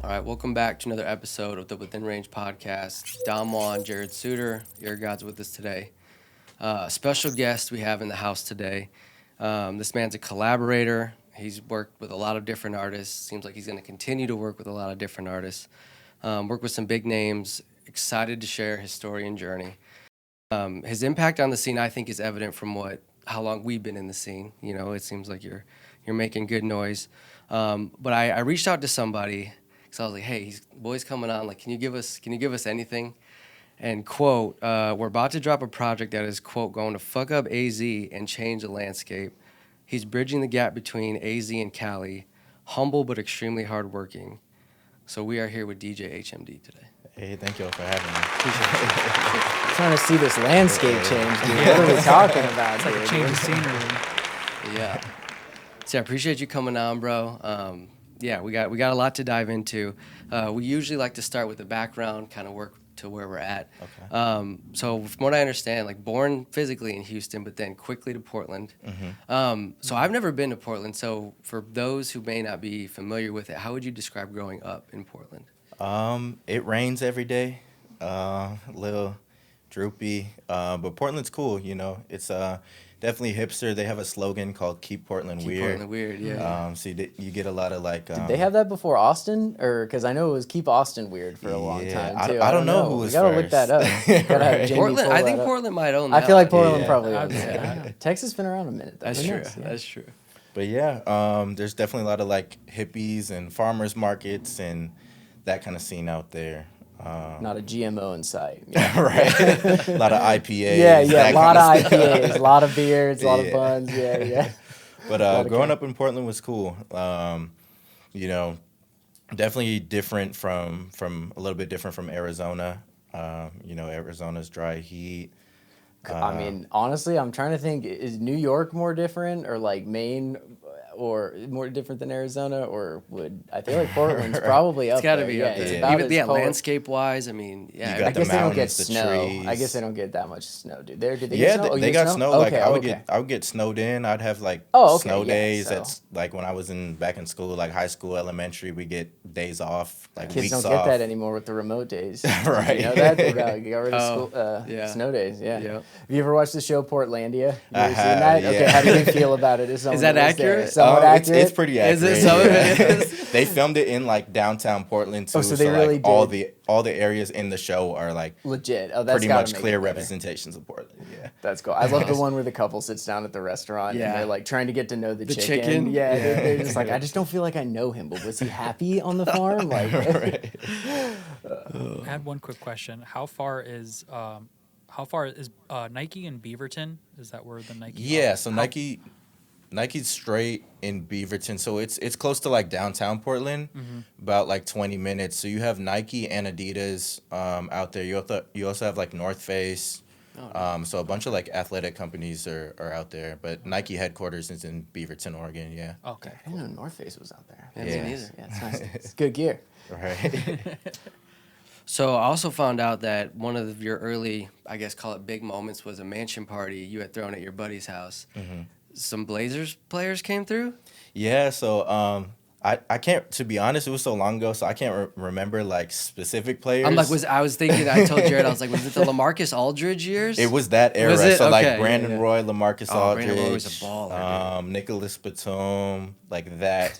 All right, welcome back to another episode of the Within Range podcast. Dom Juan, Jared Suter, your God's with us today. Special guest we have in the house today. This man's a collaborator. He's worked with a lot of different artists. Seems like he's going to continue to work with a lot of different artists. Work with some big names. Excited to share his story and journey. His impact on the scene, I think, is evident from how long we've been in the scene. You know, it seems like you're making good noise. But I reached out to somebody. So I was like, hey, boy's coming on. Like, can you give us anything? And quote, we're about to drop a project that is, quote, going to fuck up AZ and change the landscape. He's bridging the gap between AZ and Cali, humble but extremely hardworking. So we are here with DJ HMD today. Hey, thank you all for having me. I'm trying to see this landscape change, dude. What are we talking about? It's like a change of scenery. Yeah. So I appreciate you coming on, bro. Yeah, we got a lot to dive into. We usually like to start with the background, kind of work to where we're at. Okay. So from what I understand, like born physically in Houston, but then quickly to Portland. Mm-hmm. So I've never been to Portland. So for those who may not be familiar with it, how would you describe growing up in Portland? It rains every day, a little droopy, but Portland's cool. You know, it's definitely hipster. They have a slogan called "Keep Portland Weird." Portland weird, yeah. So you get a lot of like. Did they have that before Austin, or because I know it was "Keep Austin Weird" for a long time too. I don't know who was first. We gotta look that up. Gotta have Right. Jamie Portland, pull I think that up. Portland might own that. I feel like one. Portland Yeah. probably I'd owns say it. that. Texas been around a minute. Though. That's Who true. knows? Yeah. That's true. But yeah, there's definitely a lot of like hippies and farmers markets and that kind of scene out there. Not a GMO in sight. Right. A lot of IPAs. Yeah, that a lot kind of stuff. IPAs, a lot of beards, a lot of Yeah. buns. Yeah. But of growing ca- up in Portland was cool. You know, definitely different from a little bit different from Arizona. You know, Arizona's dry heat. I mean, honestly, I'm trying to think: is New York more different, or like Maine, or more different than Arizona, or would I feel like Portland's probably up It's got to there. be Yeah, up it's there. about Even as cold. landscape-wise, I mean, You yeah. got I the guess they don't get mountains, the snow. trees. I guess they don't get that much snow, dude. Did they Yeah, get snow? Oh, you they get got snow. Like Okay, I would get snowed in. I'd have like Okay, snow yeah, days. so- That's like when I was back in school, like high school, elementary. We get days off, like Kids weeks don't off. get that anymore with the remote days. Right. You know that? They got rid of Oh, school, yeah. snow days. Yeah. Yep. Have you ever watched the show Portlandia? You I ever seen have, that? Okay, yeah. how do you feel about it? As someone that was there? accurate? Somewhat accurate? It's pretty accurate. Is it? Some of it yeah. is? They filmed it in like downtown Portland too. Oh, so they really like all did. the areas in the show are like Legit. Oh, that's pretty gotta much make clear it better. representations of Portland. Yeah. That's cool. I love the one where the couple sits down at the restaurant Yeah. and they're like trying to get to know the chicken. chicken? Yeah, Yeah. They're just like, I just don't feel like I know him, but was he happy on the farm? Like, Right. I had one quick question. How far is Nike in Beaverton? Is that where the Nike? Yeah. So How- Nike's straight in Beaverton, so it's close to like downtown Portland, about like 20 minutes. So you have Nike and Adidas out there. You also have like North Face. So a bunch of like athletic companies are out there, but Nike headquarters is in Beaverton, Oregon. Yeah. Okay. I didn't know North Face was out there. Yeah, me neither. Yeah, it's nice. It's good gear. Right. So I also found out that one of your early, I guess, call it big moments, was a mansion party you had thrown at your buddy's house. Some Blazers players came through? Yeah, so I can't, to be honest, it was so long ago, so I can't remember like specific players. I'm like, I was thinking, I told Jared, I was like, was it the LaMarcus Aldridge years? It was that era. Was it? So Okay, like Brandon yeah. Roy, LaMarcus Oh, Aldridge, Brandon Roy was a baller, Nicholas Batum, like that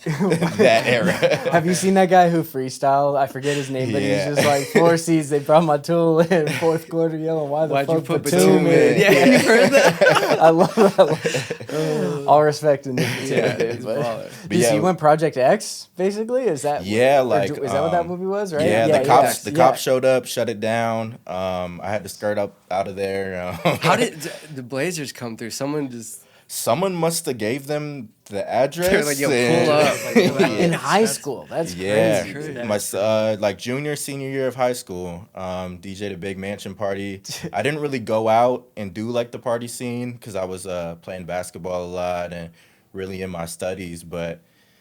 that era. Have you seen that guy who freestyled? I forget his name, but Yeah. he's just like 4 seeds. They brought my tool in fourth quarter yelling, why the Why'd fuck you put Batum Batum in? Yeah, you heard that? I love that. All respect to Nick Batum, Yeah, dude. he's But, baller. But Did yeah. you went Project X, basically? Is that Yeah, or like is that what that movie was, right? Yeah, the yeah. cops showed up, shut it down. I had to skirt up out of there. How did the Blazers come through? Someone must have gave them the address? They're like, yo, and- pull up. Like, In high school. That's Yeah, crazy. Crazy. my like junior, senior year of high school, DJ'd a big mansion party. I didn't really go out and do like the party scene because I was playing basketball a lot and really in my studies. But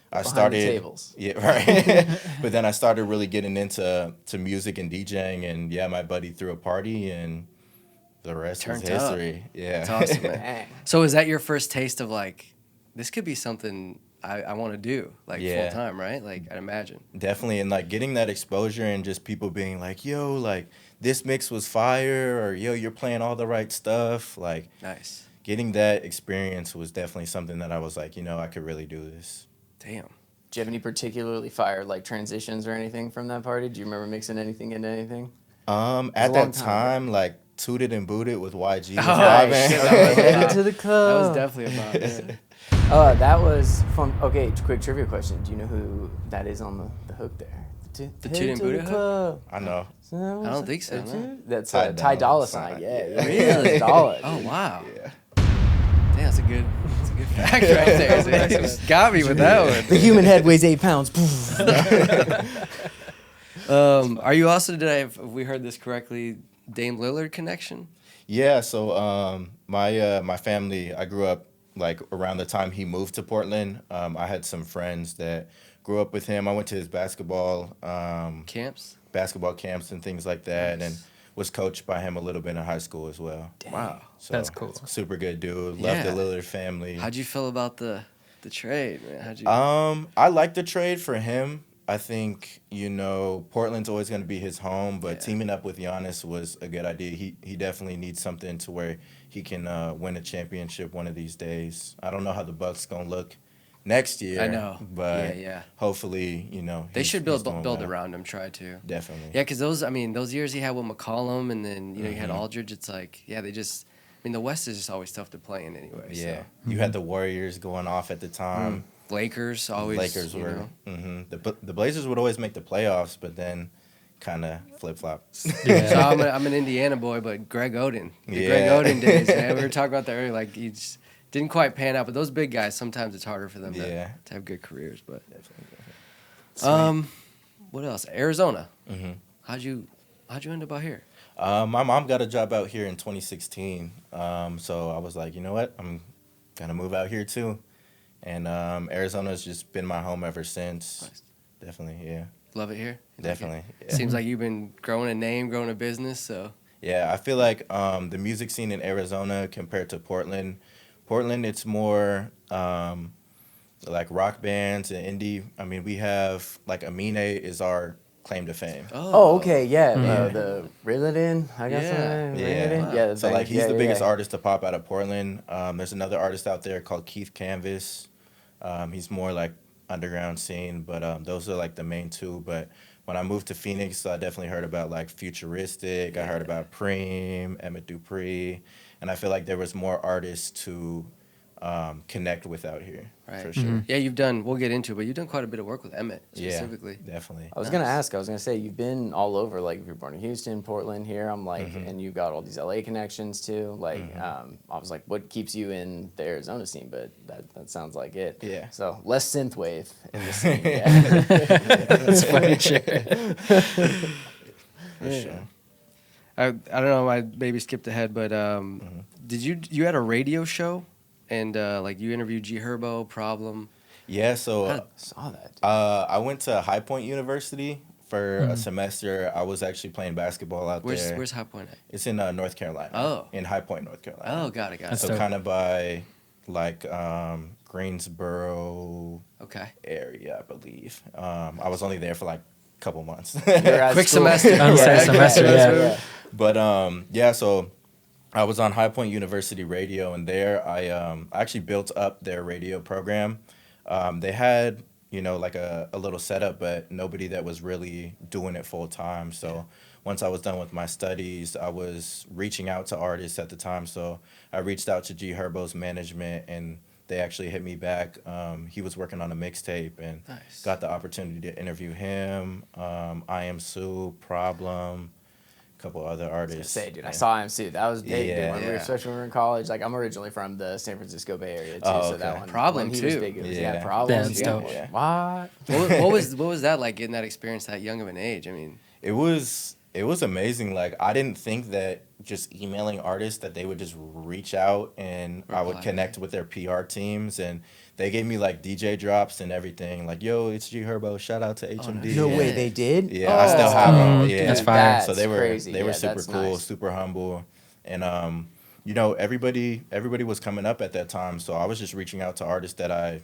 I Behind the started tables. Yeah, right. But then I started really getting into music and DJing, and yeah, my buddy threw a party and the rest Turned is up. history. Yeah, That's awesome, man. Dang. So is that your first taste of like, this could be something I want to do like Yeah. full time, right? Like I'd imagine. Definitely, and like getting that exposure and just people being like, "Yo, like this mix was fire," or "Yo, you're playing all the right stuff." Like Nice. getting that experience was definitely something that I was like, I could really do this. Damn. Do you have any particularly fire like transitions or anything from that party? Do you remember mixing anything into anything? At a long that time ago. time, like Tooted and Booted with YG was Oh, vibing. shit, that was Take about- it to the That club. was definitely about it. That was from. Okay, quick trivia question. Do you know who that is on the hook there? The Toot and Buddha hook? Club. I know. I don't think so, no. That's Ty Ty Dolla Dolla Sign, Sign. yeah. Yeah, Really? Dollar. Oh wow. Yeah. Damn, that's a good fact right there. You just got me with that one. The human head weighs 8 pounds. Are you also today, if we heard this correctly, Dame Lillard connection? Yeah, so my family, I grew up like around the time he moved to Portland. I had some friends that grew up with him. I went to his basketball Camps? camps and things like that, and was coached by him a little bit in high school as well. Wow. So, That's cool. Super good dude. Yeah. Love the Lillard family. How'd you feel about the trade, man? How'd you? I like the trade for him. I think, Portland's always going to be his home, but Yeah. teaming up with Giannis was a good idea. He definitely needs something to where he can win a championship one of these days. I don't know how the Bucks going to look next year. I know. But Yeah. hopefully, They should build doing well. around him. Try to. Definitely. Yeah, because those years he had with McCollum, and then you had Aldridge. It's like, they just. I mean, the West is just always tough to play in anyway. Yeah. So. You had the Warriors going off at the time. Lakers always. Lakers you were. know. The Blazers would always make the playoffs, but then kind of flip flop. So I'm an Indiana boy, but Greg Oden, the Greg Yeah. Oden days, man. We were talking about that earlier. Like he just didn't quite pan out, but those big guys sometimes it's harder for them Yeah. to have good careers. But Definitely. what else? Arizona. Mhm. How'd you end up out here? My mom got a job out here in 2016, so I was like, you know what, I'm gonna move out here too, and Arizona's just been my home ever since. Nice. Definitely, yeah, Love it here. You like it? definitely. Yeah. Seems like you've been growing a name, growing a business. So Yeah, I feel like the music scene in Arizona compared to Portland, it's more like rock bands and indie. I mean, we have like Amine is our claim to fame. Oh, okay, yeah. The Reel It In. I got Yeah. something. Reel It In. Wow. Yeah. So like he's the biggest yeah. artist to pop out of Portland. There's another artist out there called Keith Canvas. He's more like underground scene, but those are like the main two. But when I moved to Phoenix, I definitely heard about like Futuristic. I heard about Preem, Emmett Dupree, and I feel like there was more artists to connect with out here right. for sure. Yeah, you've done. We'll get into it, but you've done quite a bit of work with Emmett specifically. Yeah, definitely. I was gonna ask. I was gonna say you've been all over. Like if you're born in Houston, Portland, here. I'm like, and you got all these LA connections too. Like, I was like, what keeps you in the Arizona scene? But that sounds like it. Yeah. So less synthwave in the scene. Yeah. That's funny shit. For sure. I don't know. I maybe skipped ahead, but did you had a radio show, and like you interviewed G Herbo, Problem. Yeah, so I saw that. I went to High Point University for a semester. I was actually playing basketball out there. Where's High Point at? It's in North Carolina. Oh. In High Point, North Carolina. Oh, got it. That's So dope. kind of by like Greensboro Okay. area, I believe. I was only there for like a couple months. You're at Quick school. semester. I would say Yeah, semester, yeah. But yeah, so I was on High Point University Radio, and there I actually built up their radio program. They had like a little setup, but nobody that was really doing it full time. So once I was done with my studies, I was reaching out to artists at the time. So I reached out to G Herbo's management, and they actually hit me back. He was working on a mixtape, and Nice. got the opportunity to interview him. I Am Sue, Problem, a couple other artists. Say, dude, I Yeah. saw him too. That was big, dude. Yeah. When we were Yeah. especially when we were in college. Like I'm originally from the San Francisco Bay Area too, Oh, so that okay. one. Problem, when he was too. big, it was, Yeah. Problems. That's yeah. dope. Yeah. What? What was that like getting that experience that young of an age? I mean, It was amazing. Like I didn't think that just emailing artists that they would just reach out and I would Reply. connect with their PR teams, and they gave me like DJ drops and everything. Like, yo, it's G Herbo. Shout out to HMD. No Yeah. way, they did. Yeah, I still have them. Oh, Yeah, that's fire. So they were crazy. they were Yeah, super that's cool, nice. super humble, and everybody was coming up at that time. So I was just reaching out to artists that I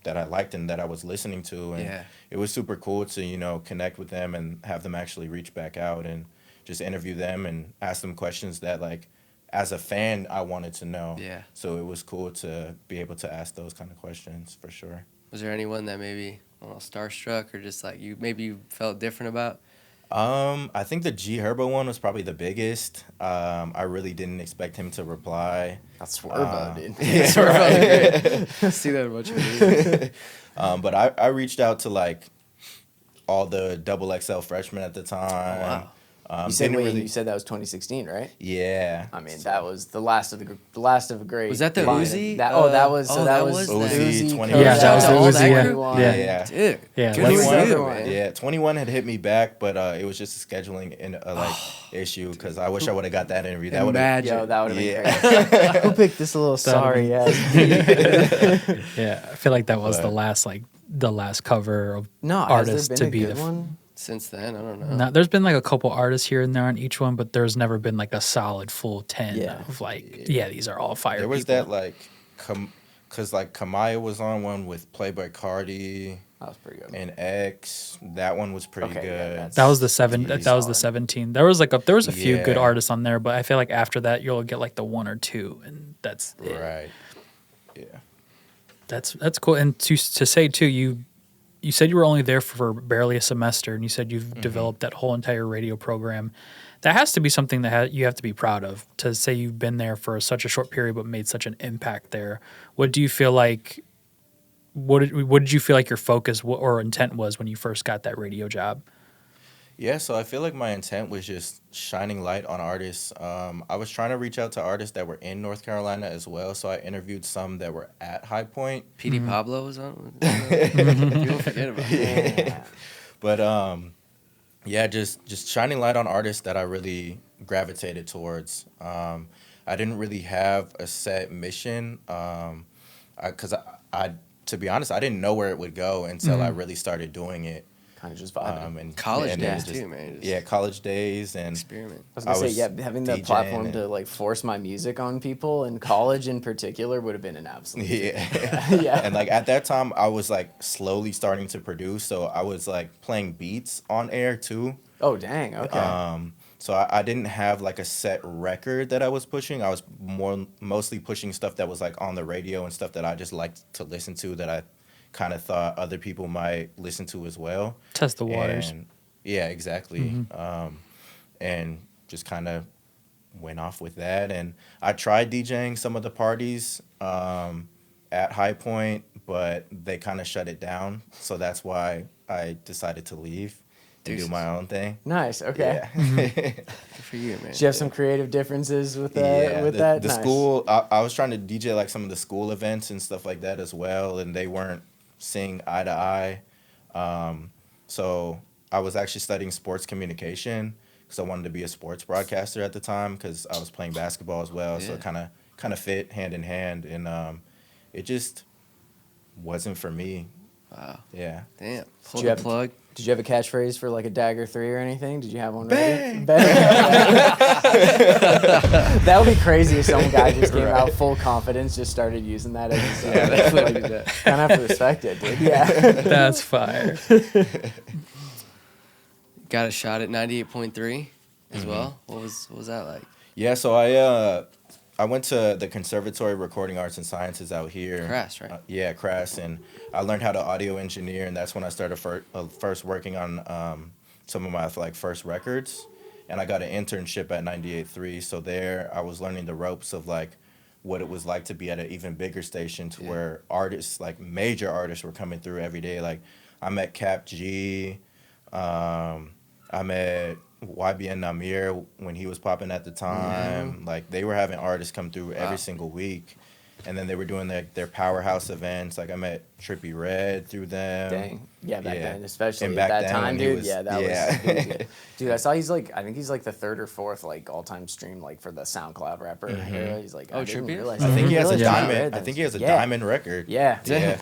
that I liked and that I was listening to, and Yeah. it was super cool to connect with them and have them actually reach back out and just interview them and ask them questions that like as a fan I wanted to know. Yeah. So it was cool to be able to ask those kind of questions for sure. Was there anyone that maybe a little starstruck or just like you felt different about? I think the G Herbo one was probably the biggest. I really didn't expect him to reply. That's Swervo, dude. It's really great. See that a bunch of movies. But I reached out to like all the double XL freshmen at the time. Wow. You said didn't really- you said that was 2016, right? Yeah. I mean, that was the last of a great. Was that the line. Uzi? That was that was was the that. Uzi, 21. Coach Yeah, that was the Jones, Uzi, yeah. 21. Yeah. Dude. Yeah, Good let's- for you, Everyone. man. Yeah, 21 had hit me back, but it was just a scheduling issue because I wish I would have got that interview. That would have. Imagine. Yo, that would have Yeah. been crazy. Who picked this little sorry ass? Yeah, I feel like that was But- the last cover of No, artists has to there been be a good the. one? Since then, I don't know. Now, there's been like a couple artists here and there on each one, but there's never been like a solid full 10 Yeah. of like, yeah, these are all fire There was people. that like, because like Kamaya was on one with Playboy Cardi That was pretty good. and X. That one was pretty Okay, yeah, good. that's- That was the seven. He's That was the solid. 17. There was a few good Yeah. artists on there, but I feel like after that you'll get like the one or two, and that's it. Right. Yeah. That's cool. And to say too, you said you were only there for barely a semester, and you said you've developed that whole entire radio program. That has to be something that you have to be proud of. To say you've been there for such a short period but made such an impact there. What do you feel like? What did you feel like your focus or intent was when you first got that radio job? Yeah, so I feel like my intent was just shining light on artists. I was trying to reach out to artists that were in North Carolina as well, so I interviewed some that were at High Point. PD Pablo was on. People forget about that. Yeah. But yeah, just shining light on artists that I really gravitated towards. I didn't really have a set mission, because I to be honest, I didn't know where it would go until I really started doing it. Kind of just vibing. And College and it days was too, man. Just Yeah, college days and experiment. I was gonna I say, was yeah, having the DJing platform and- to like force my music on people in college in particular would have been an absolute. yeah. Yeah. And like at that time, I was like slowly starting to produce, so I was like playing beats on air too. Oh dang. Okay. So I didn't have like a set record that I was pushing. I was mostly pushing stuff that was like on the radio and stuff that I just liked to listen to that I kind of thought other people might listen to as well. Test the waters. And, yeah, exactly. And just kind of went off with that. And I tried DJing some of the parties at High Point, but they kind of shut it down. So that's why I decided to leave and do Deuces. my own thing. Nice. Okay. Yeah. Good for you, man. Did you have some creative differences with that? Yeah, with the, that? the Nice. school, I was trying to DJ like some of the school events and stuff like that as well, and they weren't seeing eye to eye. So I was actually studying sports communication because I wanted to be a sports broadcaster at the time because I was playing basketball as well. So Yeah. it kind of fit hand in hand, and it just wasn't for me. Wow. Yeah. Damn. Pull you the have- plug. Did you have a catchphrase for like a dagger 3 or anything? Did you have one Bang! ready? Bang! That would be crazy if some guy just came out full confidence, just started using that as his Yeah, definitely do that. kind of have to respect it, dude. Yeah. That's fire. Got a shot at 98.3 as well. What was that like? Yeah. So I went to the Conservatory of Recording Arts and Sciences out here. Crass, right? Yeah, Crass, and I learned how to audio engineer, and that's when I started first working on some of my like first records, and I got an internship at 98.3. So there, I was learning the ropes of like what it was like to be at an even bigger station, to where artists, like major artists, were coming through every day. Like I met Cap G, I met YBN Namir when he was popping at the time. Like they were having artists come through every single week, and then they were doing their powerhouse events. Like I met Trippie Redd through them. Dang. Yeah, back Yeah. then, especially And at back that then time, when he dude. was- Yeah, that yeah. was dude. I saw I think he's like the 3rd or 4th like all-time stream like for the SoundCloud rapper era. He's like, Oh, I didn't Trippie? realize I that. think he has a Realize Trippie diamond. Redd I then. think he has a Yeah. diamond record. Yeah. Yeah.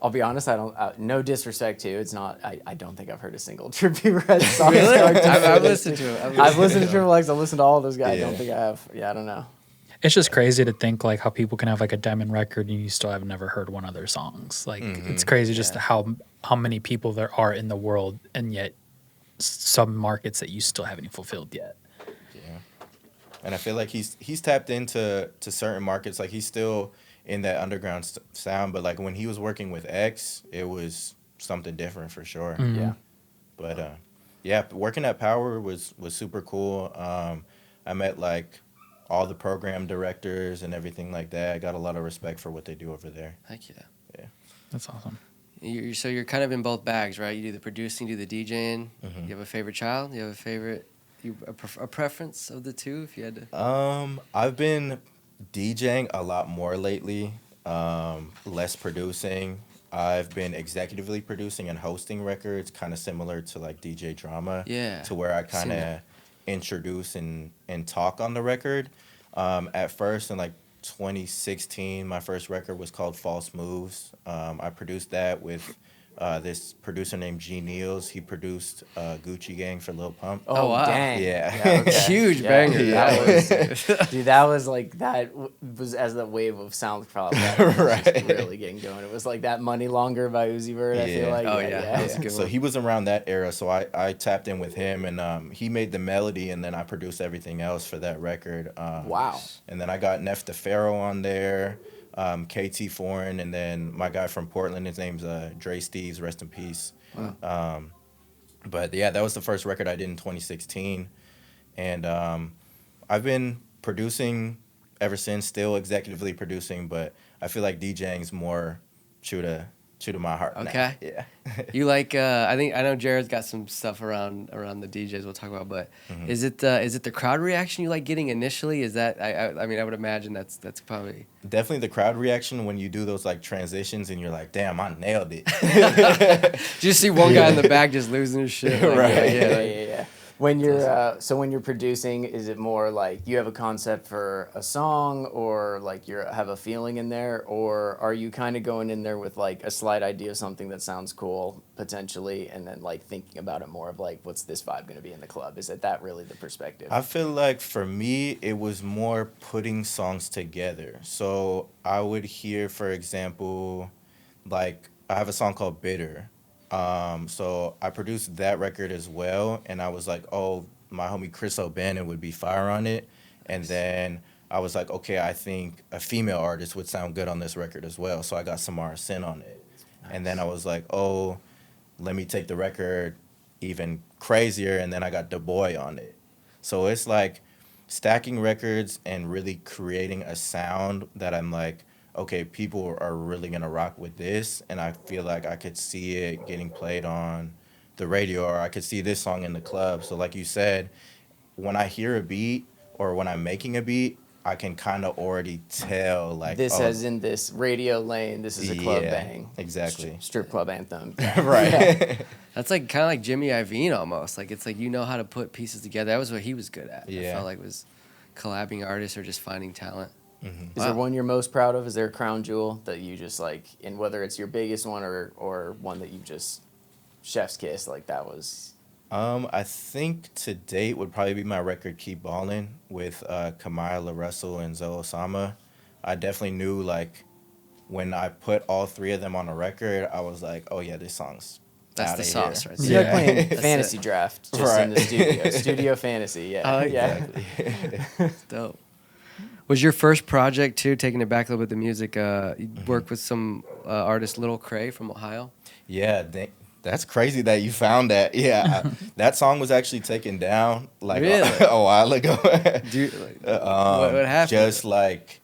I'll be honest. I don't. No disrespect to it's not. I don't think I've heard a single Trippie Redd song. Really? so I just- I've listened to it. I've listened to Triple X. I've listened to all of those guys. I Yeah. don't think I have. Yeah, I don't know. It's just crazy to think like how people can have like a diamond record and you still have never heard one of their songs. Like it's crazy just how many people there are in the world, and yet some markets that you still haven't fulfilled yet. Yeah. And I feel like he's tapped into certain markets. Like he's still in that underground sound, but like when he was working with X, it was something different for sure. Yeah. But yeah, working at Power was super cool. I met like all the program directors and everything like that. I got a lot of respect for what they do over there. Heck yeah. Yeah. That's awesome. So you're kind of in both bags, right? You do the producing, you do the DJing. You have a favorite child? You have a favorite, a preference of the two, if you had to? I've been DJing a lot more lately, less producing. I've been executively producing and hosting records, kind of similar to like DJ Drama. Yeah. To where I Seen kind of that. introduce and talk on the record. At first, in like 2016, my first record was called False Moves. I produced that with this producer named G Neals. He produced Gucci Gang for Lil Pump. Oh, wow. Dang. Yeah. okay. Huge banger. That was, dude, that was like, was as the wave of SoundCloud that was Right. just really getting going. It was like that Money Longer by Uzi Vert, I feel Yeah. like. Oh, yeah. That was a good So one. he was around that era, so I tapped in with him, and he made the melody, and then I produced everything else for that record. Wow. And then I got Neff DeFaro on there, KT Foreign, and then my guy from Portland, his name's Dre Steves, rest in peace. Wow. But yeah, that was the first record I did in 2016, and I've been producing ever since, still executively producing, but I feel like DJing's more true to my heart. now. Okay. Yeah. You like? I know Jared's got some stuff around the DJs we'll talk about, but is it the crowd reaction you like getting initially? Is that I mean I would imagine that's probably Definitely the crowd reaction when you do those like transitions and you're like, damn, I nailed it. Did you see one guy in the back just losing his shit? Like, Right. Yeah. When you're when you're producing, is it more like you have a concept for a song, or like you have a feeling in there, or are you kind of going in there with like a slight idea of something that sounds cool potentially, and then like thinking about it more of like what's this vibe going to be in the club? Is it that really the perspective? I feel like for me, it was more putting songs together. So I would hear, for example, like I have a song called Bitter. So I produced that record as well, and I was like, oh, my homie Chris O'Bannon would be fire on it. And then I was like, okay, I think a female artist would sound good on this record as well. So I got Samara Sin on it. And then I was like, oh, let me take the record even crazier, and then I got Du Bois on it. So it's like stacking records and really creating a sound that I'm like, okay, people are really gonna rock with this, and I feel like I could see it getting played on the radio, or I could see this song in the club. So like you said, when I hear a beat or when I'm making a beat, I can kind of already tell like This oh, as in this radio lane, this is a club yeah, bang. exactly. Strip club anthem. Right. That's like kind of like Jimmy Iovine almost. Like it's like you know how to put pieces together. That was what he was good at. I Yeah. felt like was collabing artists or just finding talent. Is there one you're most proud of? Is there a crown jewel that you just like, and whether it's your biggest one or one that you just chef's kiss, like that was? I think to date would probably be my record Keep Ballin' with Kamaya Russell and Zoe Osama. I definitely knew like when I put all three of them on a record, I was like, oh yeah, this song's That's outta the here. sauce right It's there. like playing That's fantasy it. draft just in the Right. studio. Studio fantasy, yeah. I like yeah. Dope. Was your first project too, taking it back a little bit, the music, you worked with some artist, Little Cray from Ohio? Yeah, that's crazy that you found that. Yeah, that song was actually taken down like Really? a while ago. Dude, like, what happened? Just like,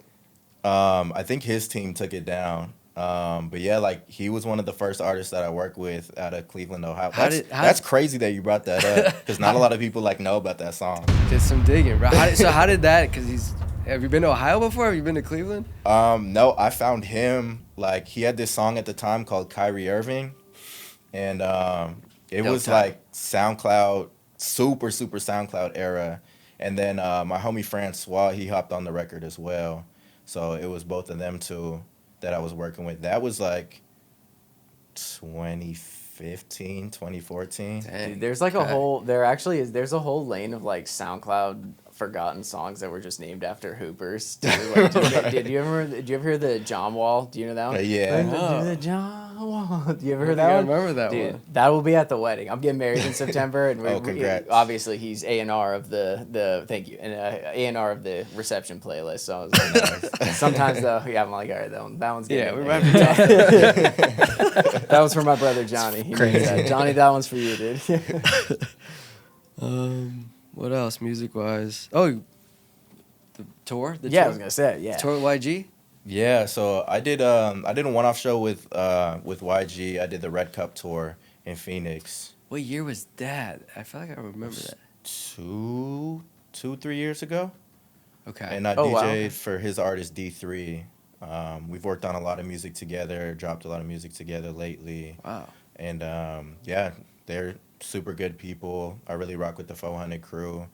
I think his team took it down. But yeah, like he was one of the first artists that I worked with out of Cleveland, Ohio. That's crazy that you brought that up because not a lot of people like know about that song. Did some digging, bro. How did that, because have you been to Ohio before? Have you been to Cleveland? No, I found him, like, he had this song at the time called Kyrie Irving, and it Dope was time. like SoundCloud, super SoundCloud era, and then my homie Francois, he hopped on the record as well, so it was both of them two that I was working with. That was like 2015, 2014. Dang. Dude, there's like a Okay. whole there's a whole lane of like SoundCloud forgotten songs that were just named after Hoopers. Too. Like, did you ever hear the John Wall? Do you know that one? Yeah. No. The John Wall. Do you ever hear I that one? remember that Dude, one. that will be at the wedding. I'm getting married in September, and Oh, congrats. obviously he's A&R of the thank you, and A&R of the reception playlist. So I was like, sometimes though, yeah, I'm like, all right, that one's getting Yeah, in we there. might be talking. That was for my brother Johnny. He Crazy. knows that. Johnny, that one's for you, dude. What else, music wise? Oh, the tour. The Yeah, I tour? was gonna say, yeah. Tour with YG. Yeah, so I did a one-off show with YG. I did the Red Cup tour in Phoenix What year was that? I feel like I remember that. 3 years ago. Okay. And I Oh, DJ'd wow, okay. for his artist D3. We've worked on a lot of music together, dropped a lot of music together lately. Wow. And yeah, they're super good people. I really rock with the 400 crew.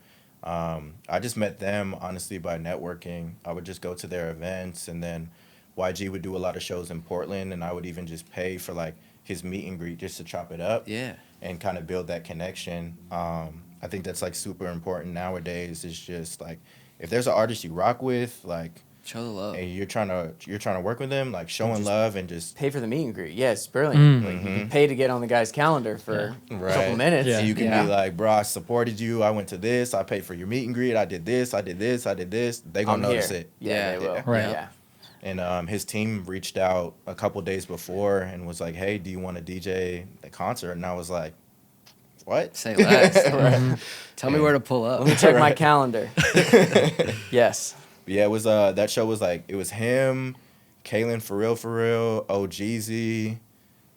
I just met them honestly by networking. I would just go to their events, and then YG would do a lot of shows in Portland, and I would even just pay for like his meet and greet just to chop it up Yeah. and kind of build that connection. I think that's like super important nowadays. It's just like if there's an artist you rock with, like, Show the love. and you're trying to work with them, like showing just love and just Pay for the meet and greet. Yeah, it's brilliant. Mm. Like, you can pay to get on the guy's calendar for a Right. couple minutes. Yeah. and you can Yeah. be like, bro, I supported you. I went to this. I paid for your meet and greet. I did this. I did this. I did this. They gonna I'm notice here. it. Yeah, Yeah. they will. Right. Yeah. And his team reached out a couple days before and was like, hey, do you want to DJ the concert? And I was like, what? Say less. Tell me where to pull up. Let me check my calendar. Yes. Yeah, it was that show was like it was him, Kalen for real, OGZ,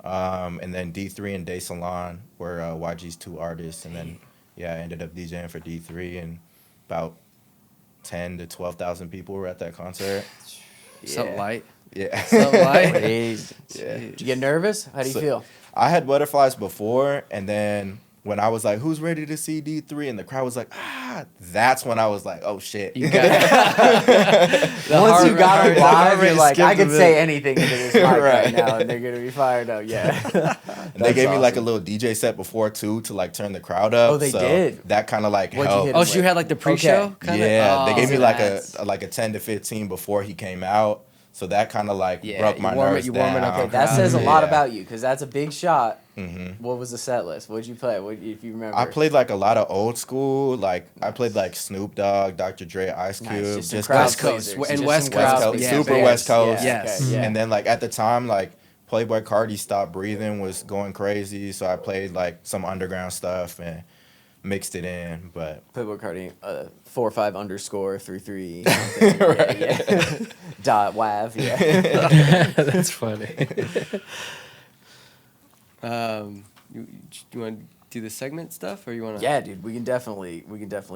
and then D3 and Day Salon were YG's two artists, and then yeah, I ended up DJing for D3, and about 10 to 12,000 people were at that concert. Something Yeah. light. Yeah. Something light. Crazy. Yeah. Did you get nervous? How do you So- feel? I had butterflies before, and then when I was like, "Who's ready to see D3?" and the crowd was like, that's when I was like, "Oh shit!" You got Once you got heart it live, rate you're like, I skipped a could bit. say anything into this mic right Right. now, and they're gonna be fired up. Yeah. And they gave me like a awesome. little DJ set before too to like turn the crowd up. Oh, they so did? That kind of like What'd you helped. hit Oh, so you had like the pre-show? Okay. Kinda? Yeah, they Oh, gave me that's- like a 10 to 15 before he came out. So that kind of like Yeah, broke you my warm it- nerves you warm it down. up Okay, the that crowd. says a lot Yeah. about you because that's a big shot. Mhm. What was the set list? What'd you play? What, if you remember? I played like a lot of old school. Like I played like Snoop Dogg, Dr. Dre, Ice Cube, Nice, just some just crowd West Coast. pleasers, And just West some crowd Coast, pleasers. super Yes, West Coast. Yes. Okay, yeah. And then like at the time, like Playboy Cardi Stop Breathing was going crazy. So I played like some underground stuff and mixed it in. But Playboy Cardi, 45_33. Something. Yeah. Dot wav. Yeah. That's funny. You want to do the segment stuff, or you want to? Yeah, dude, we can definitely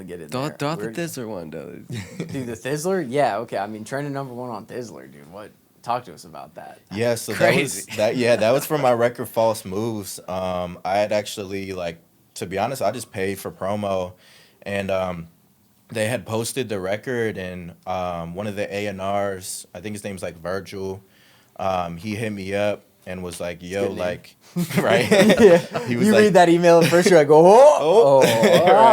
get it. Thought the Thizzler one, though. Dude, the Thizzler? Yeah, okay. I mean, trending #1 on Thizzler, dude. What? Talk to us about that. yeah, so Crazy. that was from my record False Moves. I had actually like, to be honest, I just paid for promo, and they had posted the record, and one of the A&Rs, I think his name's like Virgil, he hit me up and was like, yo, good name. like, right? Yeah. He was You like, read that email at first, you're like, oh,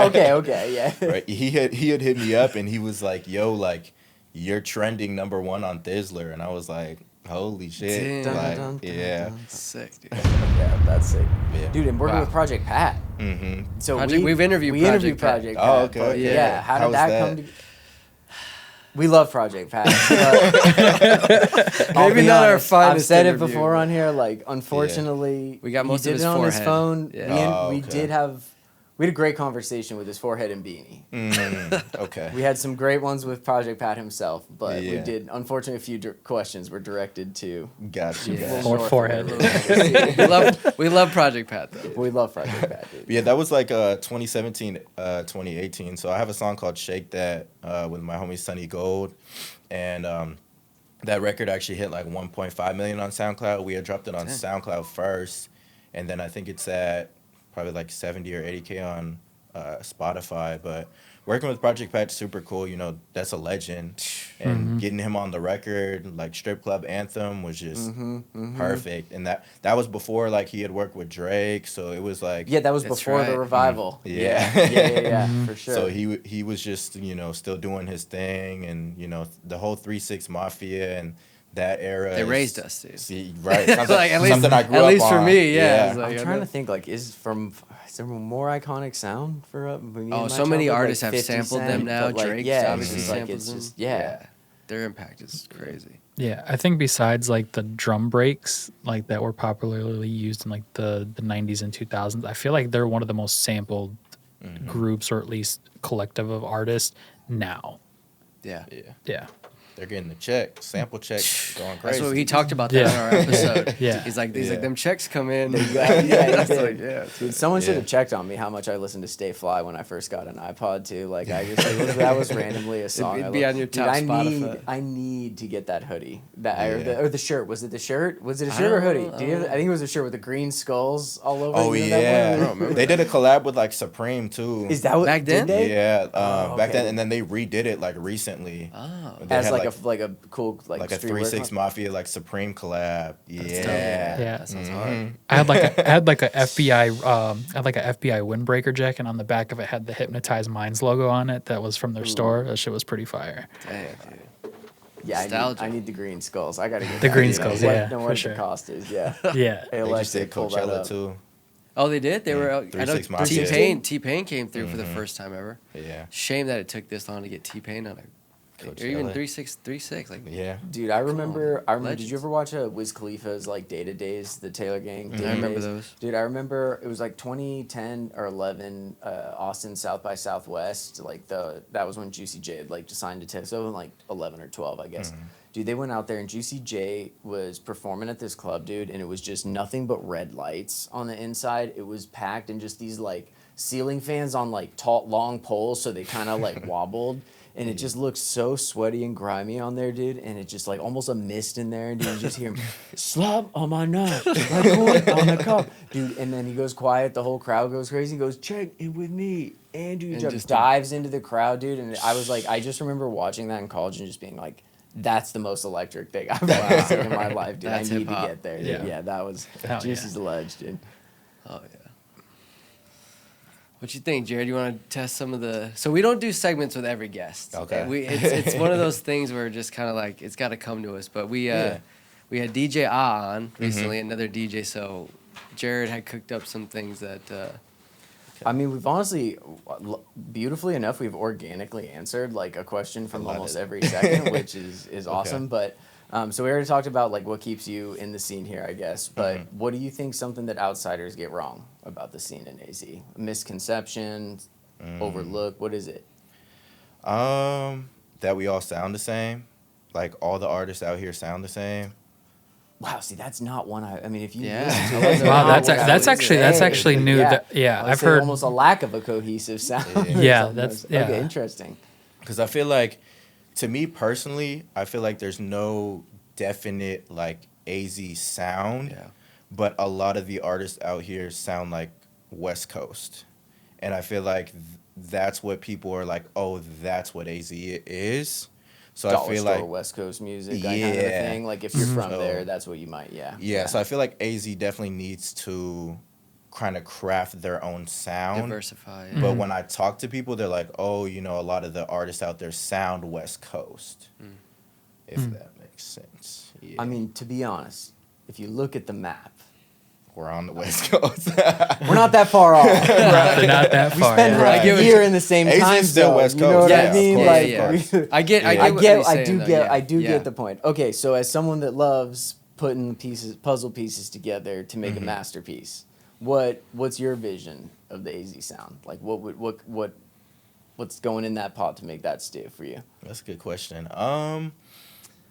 okay, yeah. right. He had hit me up and he was like, yo, like, you're trending #1 on Thizzler, and I was like, holy shit. Damn. Like, Dun, dun, dun, yeah. Sick, dude. Yeah, that's sick. Yeah. Dude, and working Wow. with Project Pat. Mm-hmm. So We've interviewed we Project interviewed Pat. Project Oh, Pat. okay. but Yeah. yeah. How How did was that that? come together? We love Project Pat. I'll Maybe be not our honest, I've finest said it interview, before but- on here. Like, unfortunately, We got most he of did his it on his forehead. phone. Yeah. We did have. We had a great conversation with his forehead and beanie. Okay. We had some great ones with Project Pat himself, but we Yeah. did. Unfortunately, a few questions were directed to. Gotcha. Yeah. gotcha. More North forehead. of it. we love Project Pat, though. We love Project Pat, dude. Yeah, that was like 2017, 2018. So I have a song called Shake That with my homie Sunny Gold. And that record actually hit like 1.5 million on SoundCloud. We had dropped it on SoundCloud first. And then I think it's at probably like 70 or 80K on Spotify. But working with Project Patch, super cool. You know, that's a legend, and getting him on the record, like Strip Club Anthem, was just perfect. And that was before like he had worked with Drake, so it was like Yeah, that was That's before right. the revival. Yeah. Yeah, for sure. So he was just, you know, still doing his thing, and you know the whole 3-6 Mafia and that era. They is- raised us, dude. See, right? Something, Like, at least- something I grew at up least for on. me, yeah, it's like- I'm I trying know. to think, like, is there a more iconic sound for me in Oh, my so many childhood? artists Like have 50 sampled Cent, them now. but, like, Drake's yeah, obviously it's just like, samples it's them. just, yeah. Their impact is crazy. Yeah, I think besides like the drum breaks like that were popularly used in like the 90s and 2000s, I feel like they're one of the most sampled groups, or at least collective of artists now. Yeah. Yeah, Yeah. they're getting the check, sample check, going crazy. That's what he talked about that Yeah. in our episode. Yeah. He's like Yeah. them checks come in. Yeah, he It's did. like, yeah. Dude, someone should Yeah. have checked on me how much I listened to Stay Fly when I first got an iPod too. Like I just that was randomly a song. It'd I be loved. on your Dude, top I Spotify. I need to get that hoodie. That Yeah. or the shirt. Was it the shirt? Was it a shirt or hoodie? Do you have, I think it was a shirt with the green skulls all over. Oh You know that yeah, one? don't remember they did a collab with like Supreme too. Is that what Back then? Did they? Yeah, back okay. then, and then they redid it like recently. Oh. They As had, like a cool like a streetwear 3-6 Mafia like Supreme collab. Yeah. Yeah. That sounds hard. I had like a FBI windbreaker jacket, and on the back of it had the Hypnotized Minds logo on it. That was from their store. That shit was pretty fire. Damn, dude. Yeah, Nostalgia. I need the green skulls. I gotta get The that, green you know, skulls, what- yeah, know for what sure. the cost is. Yeah. Yeah. Hey, They just Alexa, did pull that Coachella up. too. Oh, they did. They were. I know 3-6 Mafia. T-Pain came through for the first time ever. Yeah. Shame that it took this long to get T-Pain on it. Or even Coachella. 3-6. Like, Yeah. Dude, I remember. Did Legends. you ever watch Wiz Khalifa's like Data Days, the Taylor Gang? Data I remember Days? those. Dude, I remember it was like 2010 or 11, Austin South by Southwest. Like that was when Juicy J had like signed to Taylor. So in like 11 or 12, I guess. Dude, they went out there and Juicy J was performing at this club, dude, and it was just nothing but red lights on the inside. It was packed and just these like ceiling fans on like tall, long poles, so they kind of like wobbled. And it just looked so sweaty and grimy on there, dude. And it just like almost a mist in there. And dude, you just hear him, slop on my nut, like corn on the cup. Dude, and then he goes quiet. The whole crowd goes crazy. He goes, check it with me. And dude And just just- dives into the crowd, dude. And I was like, I just remember watching that in college and just being like, that's the most electric thing I've ever seen in my life, dude. That's I need to hip-hop. get there, dude. Yeah. Yeah, that was Hell Juicy's yeah. the ledge, dude. oh yeah. What you think, Jared? You want to test some of the? So we don't do segments with every guest. Okay. It's one of those things where just kind of like it's got to come to us. But we had DJ on recently, another DJ. So Jared had cooked up some things that. I mean, we've honestly, beautifully enough, we've organically answered like a question from love almost it. every second, which is awesome. But so we already talked about like what keeps you in the scene here, I guess. But what do you think something that outsiders get wrong about the scene in AZ? Misconception, overlook. What is it? That we all sound the same. Like all the artists out here sound the same. Wow, see, that's not one I mean, if you Yeah. listen to Wow, it, it's Wow, not that's what I that's would actually say. new. Yeah, Yeah, I would I've say heard. almost a lack of a cohesive sound. or Yeah, something. that's- Okay, yeah. interesting. Because I feel like, to me personally, I feel like there's no definite like AZ sound. Yeah. But a lot of the artists out here sound like West Coast. And I feel like that's what people are like, oh, that's what AZ is. So Dollar I feel store, like, West Coast music, that kind of a Yeah. thing. Like if you're from So- there, that's what you might, yeah, so I feel like AZ definitely needs to kind of craft their own sound. Diversify. But when I talk to people, they're like, oh, you know, a lot of the artists out there sound West Coast. If that makes sense. Yeah. I mean, to be honest, if you look at the map, we're on the West Coast. we're not that far off. They're not that We far. spend yeah. I like get a what year in the same AZ time is still zone, West you know Coast. what Yeah, I of mean? course, Like, yeah. we- I get. Yeah. I get. what you're saying, though, yeah. I do Yeah. get the point. Okay, so as someone that loves putting puzzle pieces together to make a masterpiece, what's your vision of the AZ sound? Like, what's going in that pot to make that stew for you? That's a good question.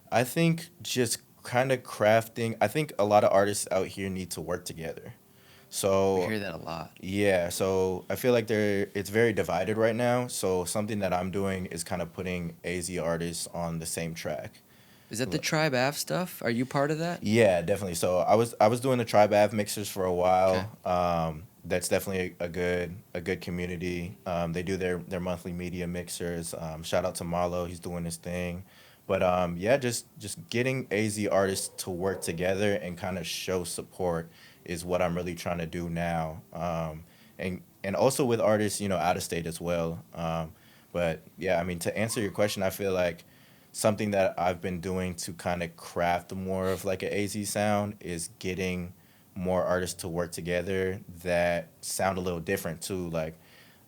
I think just kind of crafting. I think a lot of artists out here need to work together. So We hear that a lot. yeah, so I feel like it's very divided right now. So something that I'm doing is kind of putting AZ artists on the same track. Is that the Tribe Ave stuff? Are you part of that? Yeah, definitely. So I was doing the Tribe Ave mixers for a while. that's definitely a good community. They do their monthly media mixers. Shout out to Marlo, he's doing his thing. But yeah, just getting AZ artists to work together and kind of show support is what I'm really trying to do now. And also with artists, you know, out of state as well. But yeah, I mean, to answer your question, I feel like something that I've been doing to kind of craft more of like an AZ sound is getting more artists to work together that sound a little different too. Like,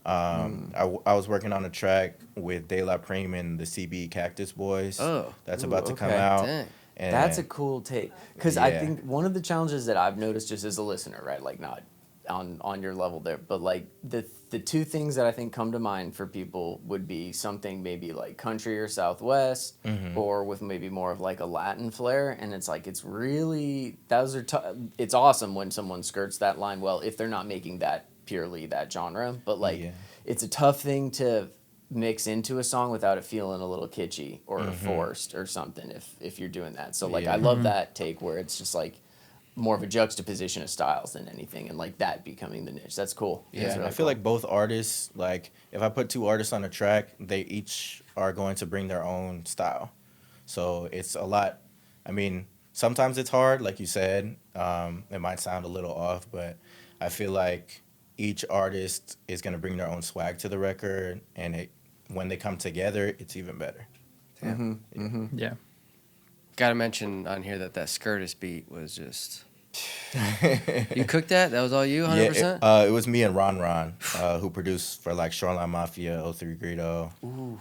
I was working on a track with De La Prime and the CB Cactus Boys. Oh. That's Ooh, about to come okay. out. Dang. And That's a cool take. Because I Yeah. think one of the challenges that I've noticed just as a listener, right, like not on your level there, but like the two things that I think come to mind for people would be something maybe like country or Southwest, or with maybe more of like a Latin flair, and it's like it's really it's awesome when someone skirts that line well if they're not making that purely that genre, but like Yeah. it's a tough thing to mix into a song without it feeling a little kitschy or forced or something if you're doing that. So like Yeah. I love that take where it's just like more of a juxtaposition of styles than anything, and like that becoming the niche. That's cool. Yeah, That's and really I feel cool. like both artists, like if I put two artists on a track, they each are going to bring their own style. So it's a lot. I mean, sometimes it's hard, like you said. It might sound a little off, but I feel like each artist is going to bring their own swag to the record, and when they come together, it's even better. Yeah. Got to mention on here that Skirtis beat was just. You cooked that? That was all you, 100%? Yeah, it was me and Ron, who produced for like Shoreline Mafia, 03 Greedo.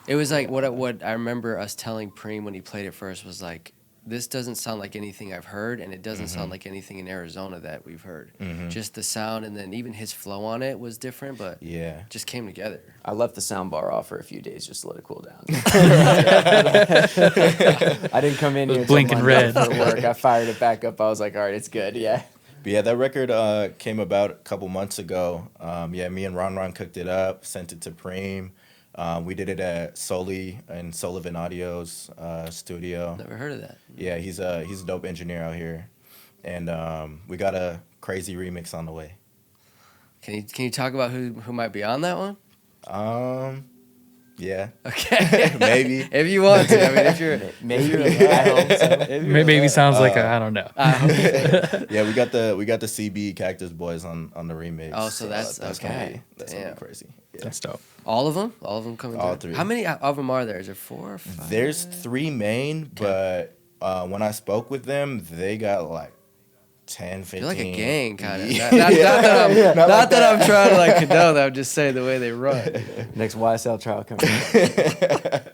It was like what I remember us telling Preem when he played it first was like, this doesn't sound like anything I've heard, and it doesn't sound like anything in Arizona that we've heard. Just the sound, and then even his flow on it was different, but Yeah. just came together. I left the sound bar off for a few days just to let it cool down. I didn't come in here till Blinking Monday red. for work. I fired it back up. I was like, all right, it's good. Yeah. But yeah, that record came about a couple months ago. Yeah, me and Ron cooked it up, sent it to Preem. We did it at Soli and Sullivan Audio's studio. Never heard of that. Yeah, he's a dope engineer out here, and we got a crazy remix on the way. Can you talk about who might be on that one? Yeah, Okay. maybe. If you want to. I mean, if you're. Maybe. I hope so. Maybe sounds like I don't know. Yeah, we got the CB Cactus Boys on the remix. Oh, so that's gonna okay. be gonna Damn. be crazy. Yeah. That's dope. All of them? All of them coming All through? three. How many of them are there? Is there 4 or 5? There's 3 main, but when I spoke with them, they got like 10, 15. You're like a gang, kind of. Yeah. Not that I'm trying to like condone that. I'm just saying the way they run. Next YSL trial coming up.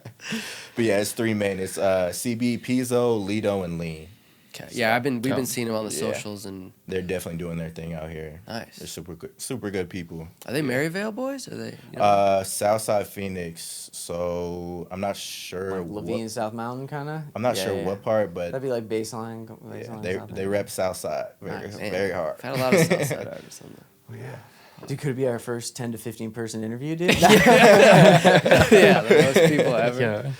But yeah, it's 3 main. It's CB, Pizzo, Lido, and Lean. Okay. Yeah, we've been seeing them on the Yeah. socials, and They're definitely doing their thing out here. nice. They're super good people. Are they Maryvale boys? Are they? You know? Southside Phoenix. So I'm not sure. Like Levine, South Mountain, kind of. I'm not sure what part, but That'd be like baseline. yeah, they rep Southside Nice. very hard. I've had a lot of Southside artists on there. Dude, could it be our first 10 to 15 person interview, dude? Yeah, the most people ever. Yeah.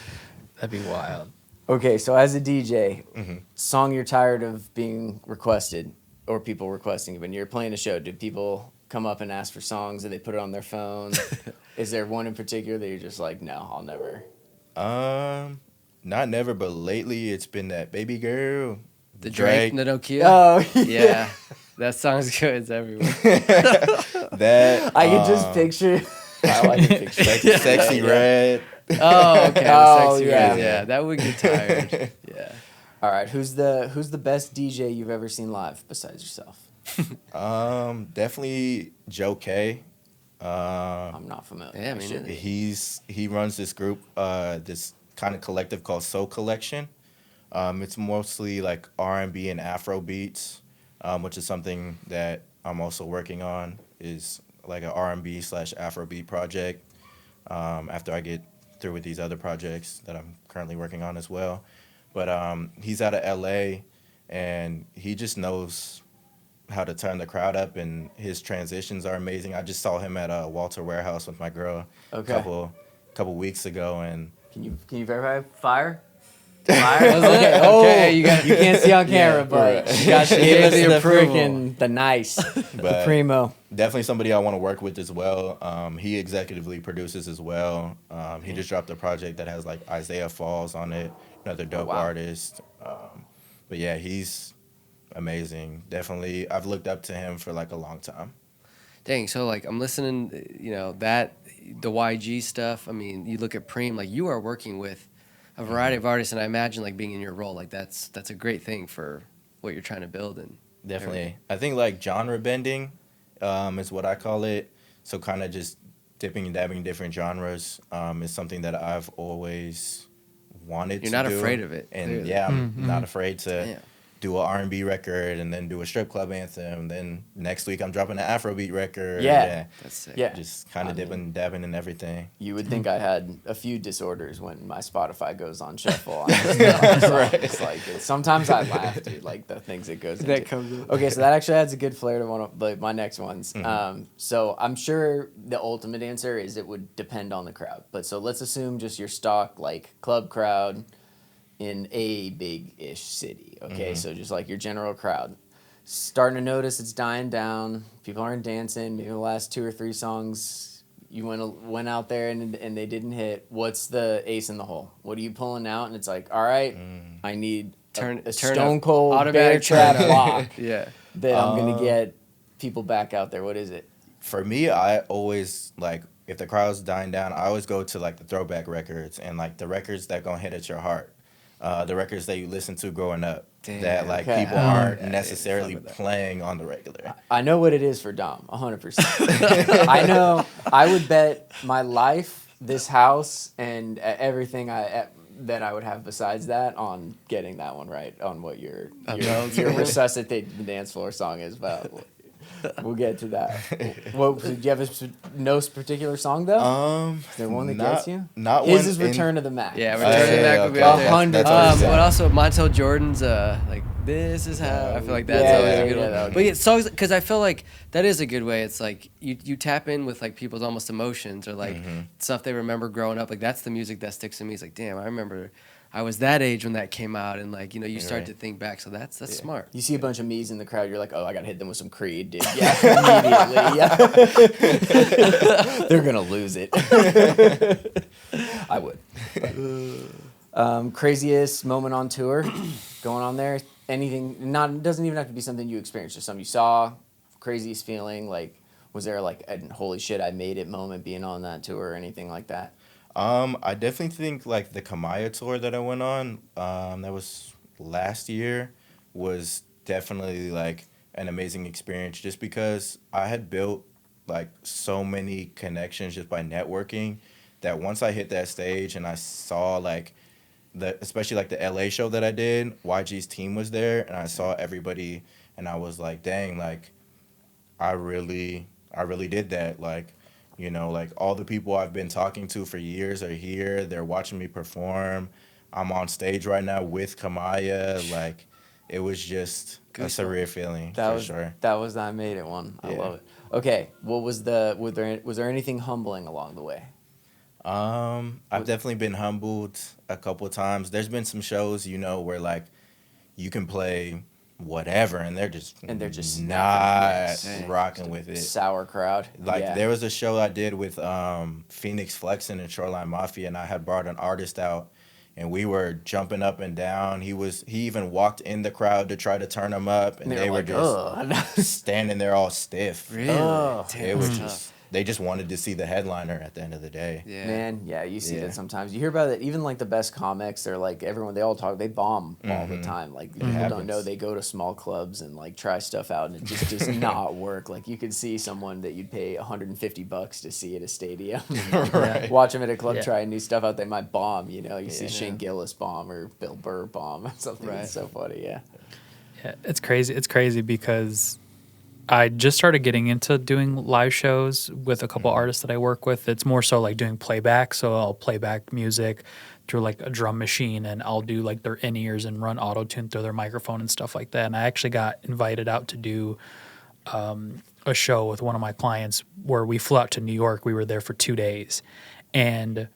That'd be wild. Okay, so as a DJ, Mm-hmm. song you're tired of being requested or people requesting when you're playing a show, do people come up and ask for songs? Do they put it on their phone? Is there one in particular that you're just like, no, I'll never? Not never, but lately it's been that Baby Girl. The Drake, the Nokia. Oh, Yeah, that song's good. It's everywhere. That I can just picture. I like to picture. sexy red. Oh, okay. Oh, The sexy yeah. Red, yeah, that would get tired. Yeah. All right, who's the best DJ you've ever seen live besides yourself? Definitely Joe K. I'm not familiar. Yeah, I I mean, should. He runs this group, this kind of collective called Soul Collection. It's mostly like R&B and Afro beats, which is something that I'm also working on. Is like an R&B / Afro beat project. After I get through with these other projects that I'm currently working on as well, but he's out of LA, and he just knows how to turn the crowd up, and his transitions are amazing. I just saw him at Walter Warehouse with my girl Okay. a couple weeks ago, and Can you verify fire? Okay. Oh, Okay, you got- you can't see on camera, Yeah, but right. you got to give us the the approval. freaking the nice, the But primo. definitely somebody I want to work with as well. He executively produces as well. He just dropped a project that has like Isaiah Falls on it, another dope wow. artist. But yeah, he's amazing. Definitely, I've looked up to him for like a long time. Dang, so like I'm listening, that the YG stuff. I mean, you look at Preem, like you are working with a variety of artists, and I imagine like being in your role, like that's a great thing for what you're trying to build. And Definitely, I think like genre bending is what I call it. So kind of just dipping and dabbing in different genres is something that I've always wanted You're to not do. afraid of it, And clearly. yeah, I'm not afraid to Damn. do an R&B record and then do a strip club anthem. Then next week I'm dropping an Afrobeat record. Yeah. That's sick. Yeah. Just kind I of mean, dipping and dabbing in everything. You would think I had a few disorders when my Spotify goes on shuffle. It's like sometimes I laugh, dude. Like the things it goes into. That comes up. Okay, so that actually adds a good flair to one of like my next ones. So I'm sure the ultimate answer is it would depend on the crowd. But so let's assume just your stock like club crowd in a big-ish city. Okay, so just like your general crowd. Starting to notice it's dying down. People aren't dancing. Maybe the last 2 or 3 songs you went out there and they didn't hit. What's the ace in the hole? What are you pulling out? And it's like, all right, I need Turn a up, stone cold bear automatic trap turn up. block Yeah. that I'm gonna get people back out there. What is it? For me, I always like if the crowd's dying down, I always go to like the throwback records and like the records that gonna hit at your heart. The records that you listen to growing up Damn, that like okay. people Oh, aren't yeah, necessarily fuck with that. playing on the regular. I know what it is for Dom, 100%. I know. I would bet my life, this house, and everything that I would have besides that on getting that one right on what your resuscitate the dance floor song is about. We'll get to that. What do you have no particular song though? Is there one that gets you? Not His one is Return of the Mac. Yeah, yeah, Return to the Mac yeah, would be okay. out there. 100%. But also Montel Jordan's like this is how I feel like that's Yeah, always yeah, a good yeah, one. that would But be- yeah, songs because I feel like that is a good way. It's like you tap in with like people's almost emotions or like stuff they remember growing up. Like that's the music that sticks to me. It's like damn, I remember I was that age when that came out, and like you start Right. to think back. So that's smart. You see a bunch of me's in the crowd, you're like, oh, I gotta hit them with some Creed, dude. Yeah, immediately. Yeah. They're gonna lose it. I would. Craziest moment on tour, going on there. Anything? It doesn't even have to be something you experienced, just something you saw. Craziest feeling, like was there like a holy shit I made it moment being on that tour or anything like that? I definitely think like the Kamaya tour that I went on, that was last year, was definitely like an amazing experience just because I had built like so many connections just by networking that once I hit that stage and I saw like especially like the LA show that I did, YG's team was there and I saw everybody and I was like, dang, like I really did that. Like, like all the people I've been talking to for years are here. They're watching me perform. I'm on stage right now with Kamaya. Like, it was just a surreal feeling for sure. That was the I made it one. I Yeah. love it. Okay, what was was there anything humbling along the way? I've definitely been humbled a couple of times. There's been some shows, where like you can play whatever and they're just not rocking with it. Sour crowd. Like yeah. there was a show I did with Phoenix Flexin and Shoreline Mafia, and I had brought an artist out, and we were jumping up and down. He even walked in the crowd to try to turn him up, and they were like, just ugh. standing there all stiff. Really? Oh. Damn, It was that's just tough. they just wanted to see the headliner at the end of the day. Yeah. Man, yeah, you see Yeah. that sometimes. You hear about it. Even like the best comics, they're like they all talk. They bomb all the time. Like people don't happens. know they go to small clubs and like try stuff out, and it just does not work. Like you could see someone that you'd pay $150 to see at a stadium, Right. watch them at a club Yeah. try new stuff out. They might bomb. You see Shane Gillis bomb or Bill Burr bomb or something. Right. It's so funny. Yeah. Yeah, it's crazy. It's crazy because I just started getting into doing live shows with a couple artists that I work with. It's more so like doing playback. So I'll play back music through like a drum machine and I'll do like their in-ears and run auto-tune through their microphone and stuff like that. And I actually got invited out to do a show with one of my clients where we flew out to New York. We were there for 2 days. And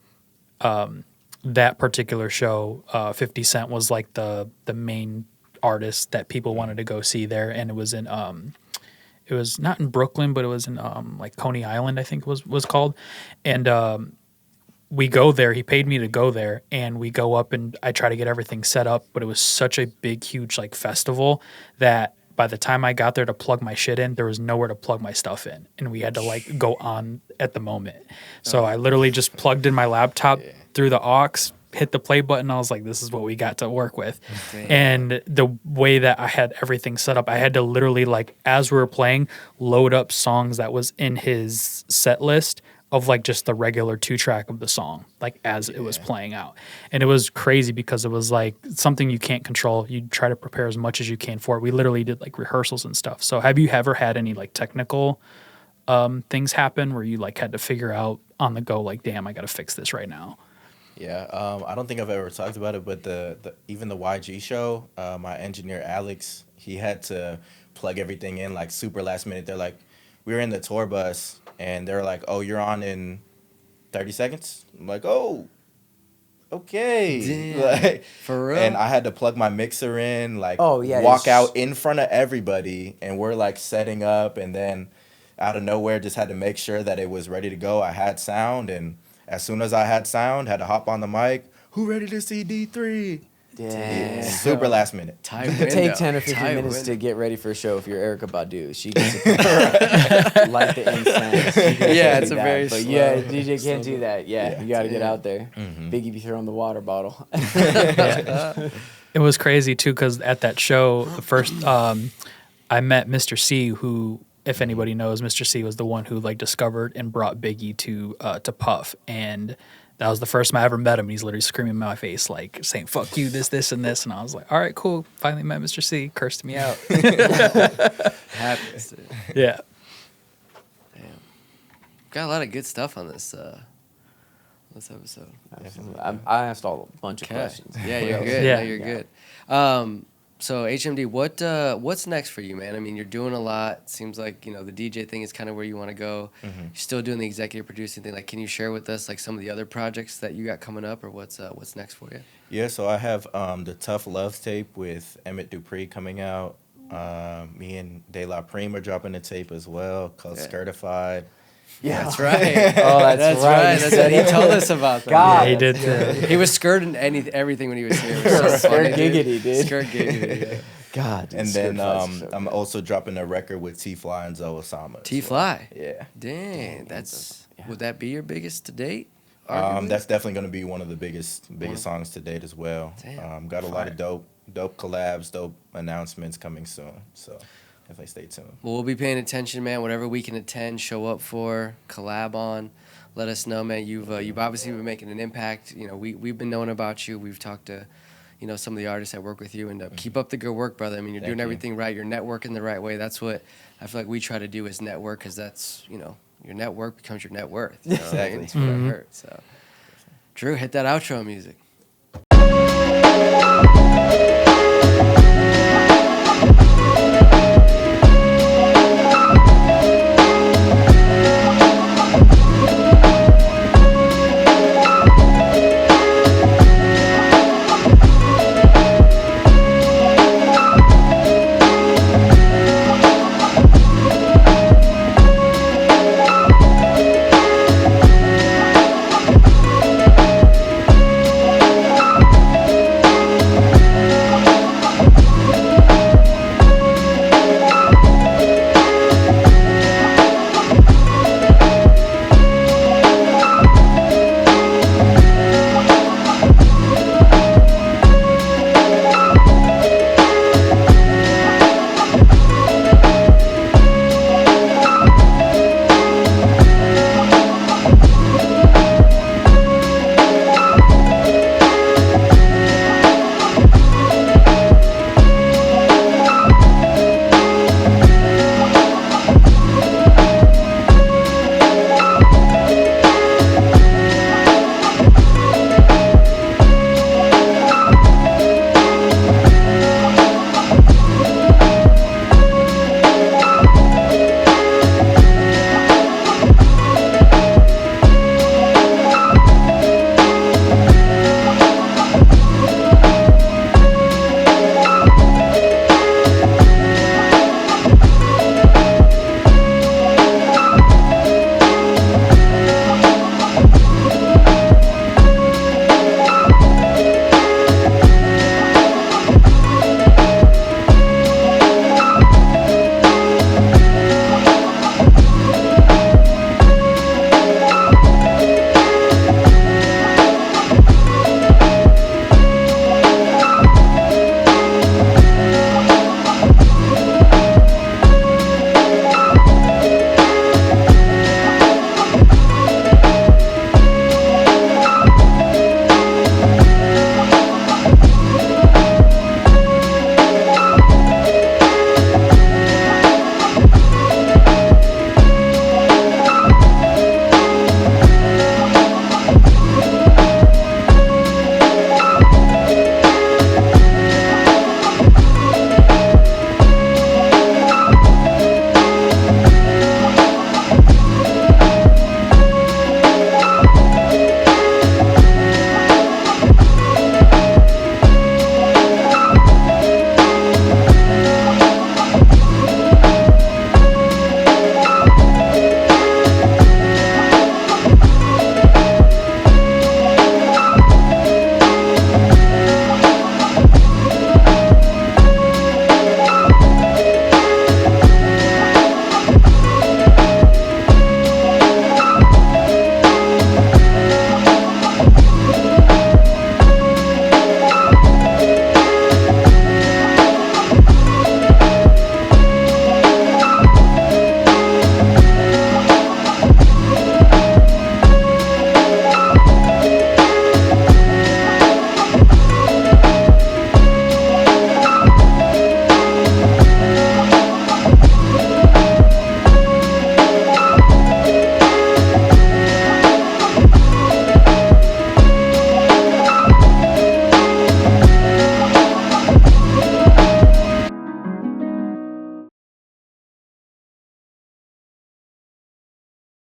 that particular show, 50 Cent was like the main artist that people wanted to go see there, and it was in it was not in Brooklyn, but it was in like Coney Island, I think was called, and we go there. He paid me to go there, and we go up, and I try to get everything set up, but it was such a big, huge like festival that by the time I got there to plug my shit in, there was nowhere to plug my stuff in, and we had to like go on at the moment. So I literally just plugged in my laptop through the aux, hit the play button. I was like, this is what we got to work with. And the way that I had everything set up, I had to literally like, as we were playing, load up songs that was in his set list of like just the regular 2-track of the song, like as it was playing out. And it was crazy because it was like something you can't control. You try to prepare as much as you can for it. We literally did like rehearsals and stuff. So have you ever had any like technical things happen where you like had to figure out on the go, like, damn, I got to fix this right now? Yeah, I don't think I've ever talked about it, but even the YG show, my engineer Alex, he had to plug everything in like super last minute. They're like, we were in the tour bus, and they're like, "Oh, you're on in 30 seconds." I'm like, "Oh, okay." Damn. Like, For real? and I had to plug my mixer in, like, Oh, yeah, walk it's- out in front of everybody, and we're like setting up, and then out of nowhere, just had to make sure that it was ready to go. I had sound, and as soon as I had sound, had to hop on the mic. Who ready to see D3? Yeah. Super last minute. Tight It window. take 10 or 15 Tight minutes window. to get ready for a show if you're Erica Badu. She gets to light the incense. She gets Yeah, to it's do a that. very But slow- yeah, DJ can't slow do that. Yeah, you got to get Damn. out there. Biggie be throwing the water bottle. It was crazy too because at that show, the first I met Mr. C, who, if anybody knows, Mr. C was the one who like discovered and brought Biggie to Puff, and that was the first time I ever met him. He's literally screaming in my face, like saying "fuck you," this, and this, and I was like, "All right, cool." Finally met Mr. C. Cursed me out. Happens. Yeah. Damn. Got a lot of good stuff on this episode. I asked all a bunch of Okay. questions. Yeah, What you're else? good. Yeah. No, you're good. So HMD, what's next for you, man? I mean, you're doing a lot. Seems like, the DJ thing is kind of where you want to go. You're still doing the executive producing thing. Like, can you share with us like some of the other projects that you got coming up, or what's next for you? Yeah, so I have the Tough Love tape with Emmett Dupree coming out. Me and De La Prime are dropping a tape as well called Yeah. Certified. Yeah. That's right. Oh, that's right. That's what he told us about that. God. Yeah, he did. He was skirting everything when he was here. It was so Skirt funny, dude. giggity, dude. Skirt giggity. Yeah. God. dude, And Skirt then Flies is so I'm good. also dropping a record with T-Fly and Zoe Osama. T Fly. Yeah. Dang, that's yeah. would that be your biggest to date? arguably? That's definitely going to be one of the biggest songs to date as well. Damn. Got a lot of dope collabs, dope announcements coming soon. So definitely stay tuned. Well, we'll be paying attention, man. Whatever we can attend, show up for, collab on, let us know, man. You've obviously been making an impact. We've been knowing about you. We've talked to, some of the artists that work with you, and keep up the good work, brother. I mean, you're Thank doing you. everything right. You're networking the right way. That's what I feel like we try to do is network, because that's your network becomes your net worth. You know what I mean? Exactly. That's what I heard. So, Drew, hit that outro music.